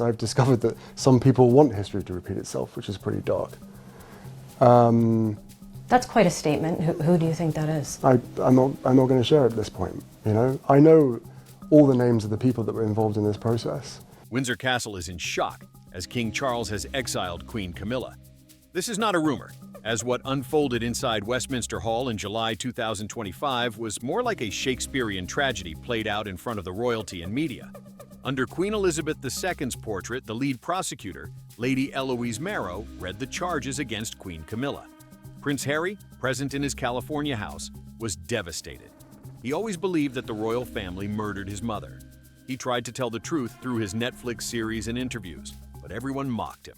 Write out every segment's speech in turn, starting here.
I've discovered that some people want history to repeat itself, which is pretty dark. That's quite a statement. Who do you think that is? I'm not going to share it at this point. You know, I know all the names of the people that were involved in this process. Windsor Castle is in shock as King Charles has exiled Queen Camilla. This is not a rumor, as what unfolded inside Westminster Hall in July 2025 was more like a Shakespearean tragedy played out in front of the royalty and media. Under Queen Elizabeth II's portrait, the lead prosecutor, Lady Eloise Marrow, read the charges against Queen Camilla. Prince Harry, present in his California house, was devastated. He always believed that the royal family murdered his mother. He tried to tell the truth through his Netflix series and interviews, but everyone mocked him.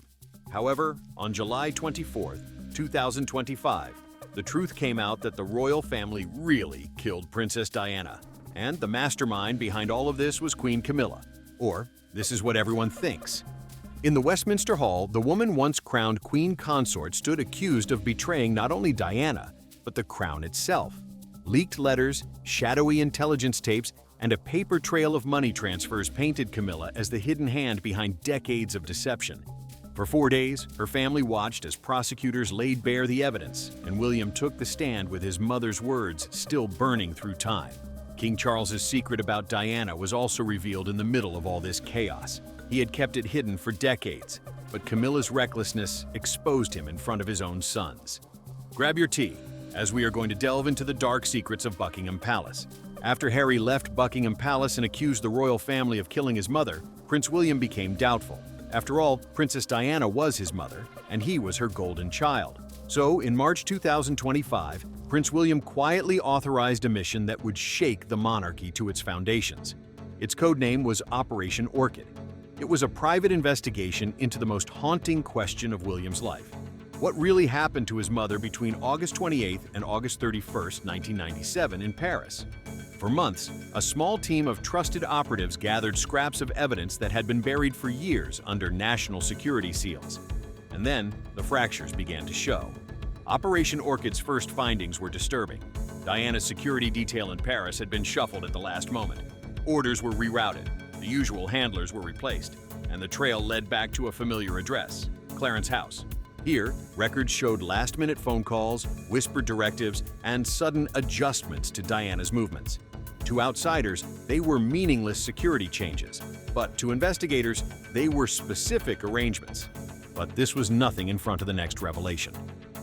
However, on July 24, 2025, the truth came out that the royal family really killed Princess Diana. And the mastermind behind all of this was Queen Camilla. Or, this is what everyone thinks. In the Westminster Hall, the woman once crowned Queen Consort stood accused of betraying not only Diana, but the crown itself. Leaked letters, shadowy intelligence tapes, and a paper trail of money transfers painted Camilla as the hidden hand behind decades of deception. For 4 days, her family watched as prosecutors laid bare the evidence, and William took the stand with his mother's words still burning through time. King Charles's secret about Diana was also revealed in the middle of all this chaos. He had kept it hidden for decades, but Camilla's recklessness exposed him in front of his own sons. Grab your tea, as we are going to delve into the dark secrets of Buckingham Palace. After Harry left Buckingham Palace and accused the royal family of killing his mother, Prince William became doubtful. After all, Princess Diana was his mother, and he was her golden child. So, in March 2025, Prince William quietly authorized a mission that would shake the monarchy to its foundations. Its codename was Operation Orchid. It was a private investigation into the most haunting question of William's life. What really happened to his mother between August 28th and August 31st, 1997 in Paris? For months, a small team of trusted operatives gathered scraps of evidence that had been buried for years under national security seals. And then, the fractures began to show. Operation Orchid's first findings were disturbing. Diana's security detail in Paris had been shuffled at the last moment. Orders were rerouted, the usual handlers were replaced, and the trail led back to a familiar address, Clarence House. Here, records showed last-minute phone calls, whispered directives, and sudden adjustments to Diana's movements. To outsiders, they were meaningless security changes, but to investigators, they were specific arrangements. But this was nothing in front of the next revelation.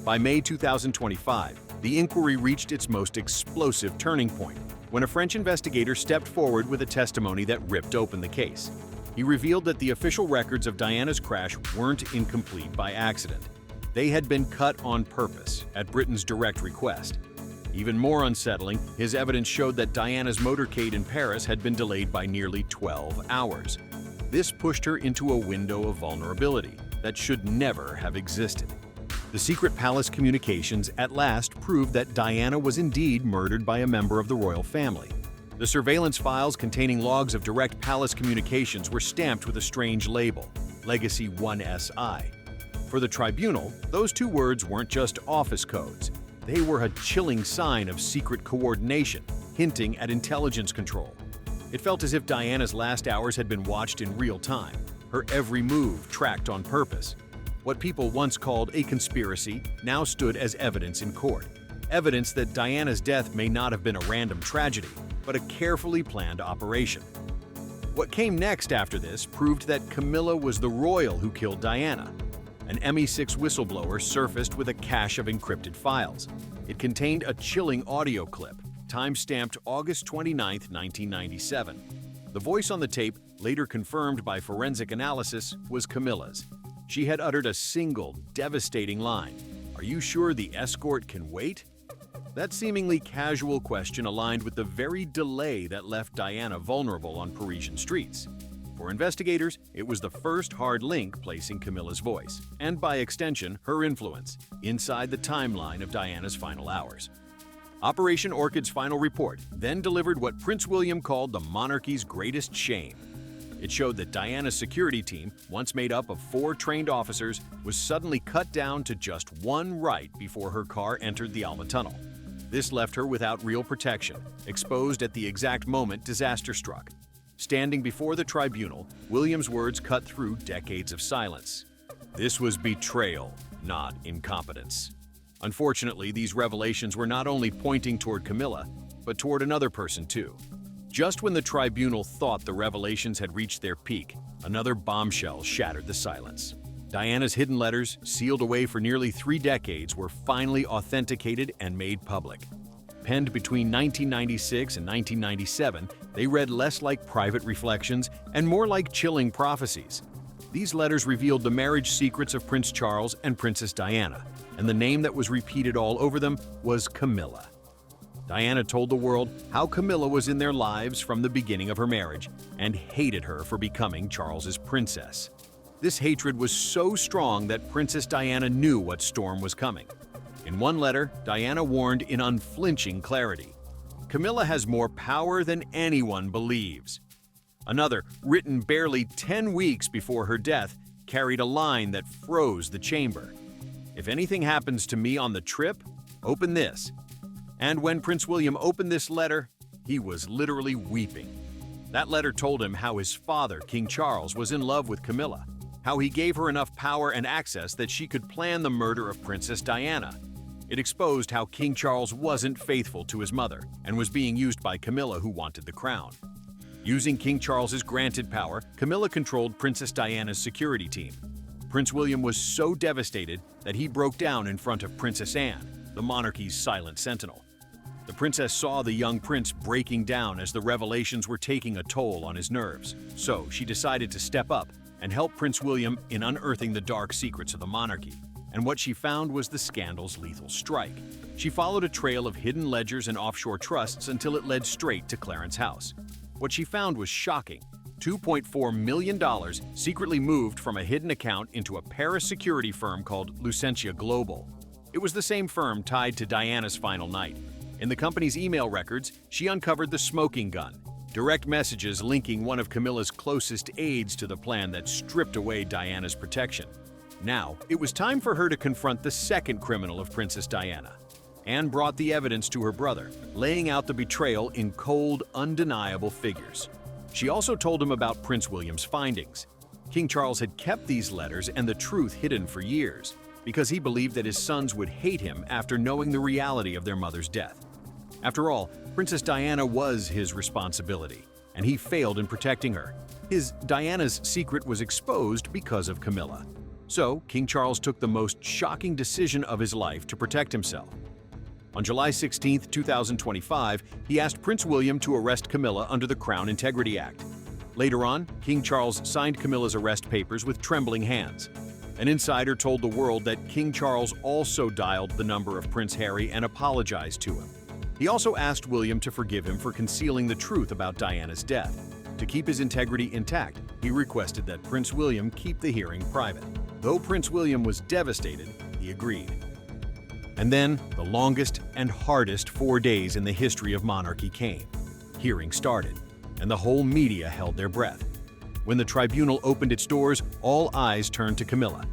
By May 2025, the inquiry reached its most explosive turning point, when a French investigator stepped forward with a testimony that ripped open the case. He revealed that the official records of Diana's crash weren't incomplete by accident. They had been cut on purpose, at Britain's direct request. Even more unsettling, his evidence showed that Diana's motorcade in Paris had been delayed by nearly 12 hours. This pushed her into a window of vulnerability that should never have existed. The secret palace communications at last proved that Diana was indeed murdered by a member of the royal family. The surveillance files containing logs of direct palace communications were stamped with a strange label, Legacy 1SI. For the tribunal, those two words weren't just office codes. They were a chilling sign of secret coordination, hinting at intelligence control. It felt as if Diana's last hours had been watched in real time, her every move tracked on purpose. What people once called a conspiracy now stood as evidence in court. Evidence that Diana's death may not have been a random tragedy, but a carefully planned operation. What came next after this proved that Camilla was the royal who killed Diana. An MI6 whistleblower surfaced with a cache of encrypted files. It contained a chilling audio clip, time-stamped August 29, 1997. The voice on the tape, later confirmed by forensic analysis, was Camilla's. She had uttered a single, devastating line. "Are you sure the escort can wait?" That seemingly casual question aligned with the very delay that left Diana vulnerable on Parisian streets. For investigators, it was the first hard link placing Camilla's voice, and by extension, her influence, inside the timeline of Diana's final hours. Operation Orchid's final report then delivered what Prince William called the monarchy's greatest shame. It showed that Diana's security team, once made up of 4 trained officers, was suddenly cut down to just one right before her car entered the Alma Tunnel. This left her without real protection, exposed at the exact moment disaster struck. Standing before the tribunal, William's words cut through decades of silence. This was betrayal, not incompetence. Unfortunately, these revelations were not only pointing toward Camilla, but toward another person too. Just when the tribunal thought the revelations had reached their peak, another bombshell shattered the silence. Diana's hidden letters, sealed away for nearly 3 decades, were finally authenticated and made public. Penned between 1996 and 1997, they read less like private reflections and more like chilling prophecies. These letters revealed the marriage secrets of Prince Charles and Princess Diana, and the name that was repeated all over them was Camilla. Diana told the world how Camilla was in their lives from the beginning of her marriage and hated her for becoming Charles's princess. This hatred was so strong that Princess Diana knew what storm was coming. In one letter, Diana warned in unflinching clarity, "Camilla has more power than anyone believes." Another, written barely 10 weeks before her death, carried a line that froze the chamber. "If anything happens to me on the trip, open this." And when Prince William opened this letter, he was literally weeping. That letter told him how his father, King Charles, was in love with Camilla, how he gave her enough power and access that she could plan the murder of Princess Diana. It exposed how King Charles wasn't faithful to his mother and was being used by Camilla, who wanted the crown. Using King Charles's granted power, Camilla controlled Princess Diana's security team. Prince William was so devastated that he broke down in front of Princess Anne, the monarchy's silent sentinel. The princess saw the young prince breaking down as the revelations were taking a toll on his nerves. So she decided to step up and help Prince William in unearthing the dark secrets of the monarchy. And what she found was the scandal's lethal strike. She followed a trail of hidden ledgers and offshore trusts until it led straight to Clarence House. What she found was shocking. $2.4 million secretly moved from a hidden account into a Paris security firm called Lucentia Global. It was the same firm tied to Diana's final night. In the company's email records, she uncovered the smoking gun, direct messages linking one of Camilla's closest aides to the plan that stripped away Diana's protection. Now, it was time for her to confront the second criminal of Princess Diana. Anne brought the evidence to her brother, laying out the betrayal in cold, undeniable figures. She also told him about Prince William's findings. King Charles had kept these letters and the truth hidden for years, because he believed that his sons would hate him after knowing the reality of their mother's death. After all, Princess Diana was his responsibility, and he failed in protecting her. Diana's secret was exposed because of Camilla. So, King Charles took the most shocking decision of his life to protect himself. On July 16, 2025, he asked Prince William to arrest Camilla under the Crown Integrity Act. Later on, King Charles signed Camilla's arrest papers with trembling hands. An insider told the world that King Charles also dialed the number of Prince Harry and apologized to him. He also asked William to forgive him for concealing the truth about Diana's death. To keep his integrity intact, he requested that Prince William keep the hearing private. Though Prince William was devastated, he agreed. And then, the longest and hardest 4 days in the history of monarchy came. Hearing started, and the whole media held their breath. When the tribunal opened its doors, all eyes turned to Camilla.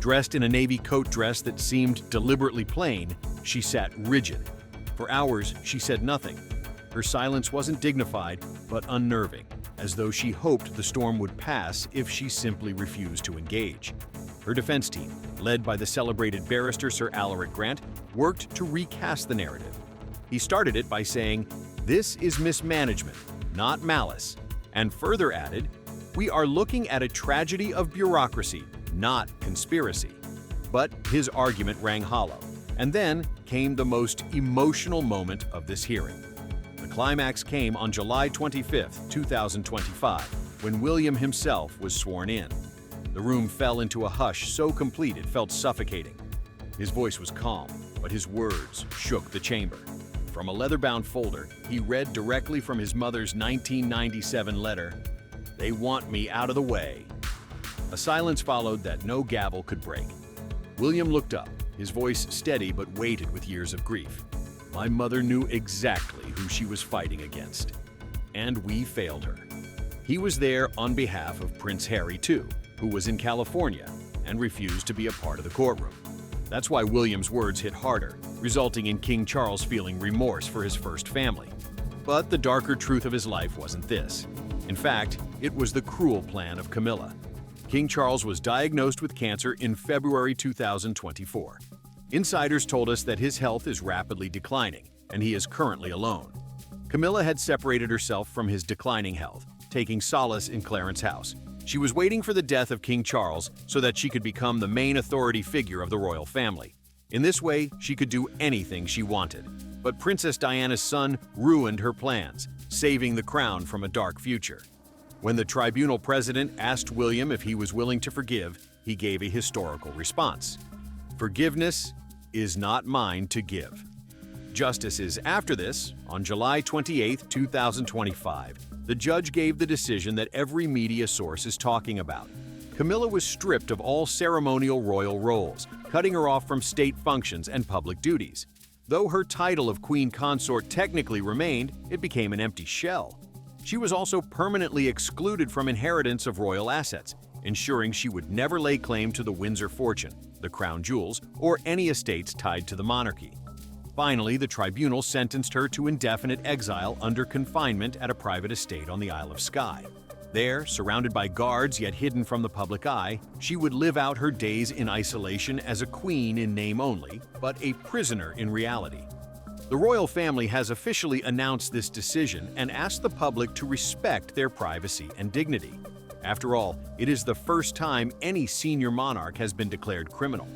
Dressed in a navy coat dress that seemed deliberately plain, she sat rigid. For hours, she said nothing. Her silence wasn't dignified, but unnerving, as though she hoped the storm would pass if she simply refused to engage. Her defense team, led by the celebrated barrister Sir Alaric Grant, worked to recast the narrative. He started it by saying, "This is mismanagement, not malice," and further added, "We are looking at a tragedy of bureaucracy, not conspiracy." But his argument rang hollow. And then came the most emotional moment of this hearing. The climax came on July 25, 2025, when William himself was sworn in. The room fell into a hush so complete it felt suffocating. His voice was calm, but his words shook the chamber. From a leather-bound folder, he read directly from his mother's 1997 letter, "They want me out of the way." A silence followed that no gavel could break. William looked up, his voice steady but weighted with years of grief. "My mother knew exactly who she was fighting against. And we failed her." He was there on behalf of Prince Harry, too, who was in California and refused to be a part of the courtroom. That's why William's words hit harder, resulting in King Charles feeling remorse for his first family. But the darker truth of his life wasn't this. In fact, it was the cruel plan of Camilla. King Charles was diagnosed with cancer in February 2024. Insiders told us that his health is rapidly declining, and he is currently alone. Camilla had separated herself from his declining health, taking solace in Clarence House. She was waiting for the death of King Charles so that she could become the main authority figure of the royal family. In this way, she could do anything she wanted. But Princess Diana's son ruined her plans, saving the crown from a dark future. When the tribunal president asked William if he was willing to forgive, he gave a historical response. "Forgiveness is not mine to give." Justices after this, on July 28, 2025, the judge gave the decision that every media source is talking about. Camilla was stripped of all ceremonial royal roles, cutting her off from state functions and public duties. Though her title of queen consort technically remained, it became an empty shell. She was also permanently excluded from inheritance of royal assets, ensuring she would never lay claim to the Windsor fortune, the crown jewels, or any estates tied to the monarchy. Finally, the tribunal sentenced her to indefinite exile under confinement at a private estate on the Isle of Skye. There, surrounded by guards yet hidden from the public eye, she would live out her days in isolation as a queen in name only, but a prisoner in reality. The royal family has officially announced this decision and asked the public to respect their privacy and dignity. After all, it is the first time any senior monarch has been declared criminal.